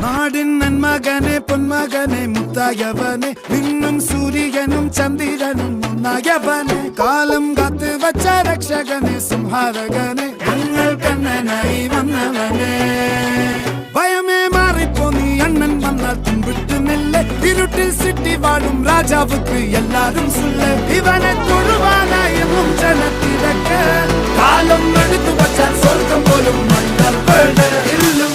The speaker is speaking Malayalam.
നാടിൻ നന്മകനെ പൊന്മകനെ മുത്തായവനെ നിന്നും സൂര്യനും ചന്ദ്രനും ഒന്നായവനെ കാലം കാത്ത് വച്ച രക്ഷകനെ സംഹാരകനെ ഞങ്ങൾ കണ്ണനായി വന്നവനെ ഭയമേ മാറിപ്പോ നീ അണ്ണൻ വന്നാൽ തുമ്പിട്ട് നെല്ല് ഇരുട്ടിൽ സിറ്റി വാഴും രാജാവുക്ക് എല്ലാരും സുല്ല് ഇവനെ തൊഴുവാനായും ജനത്തിരക്ക് കാലം എടുത്തു വച്ചാൽ സ്വർഗം പോലും മണ്ണൽ ഇല്ലും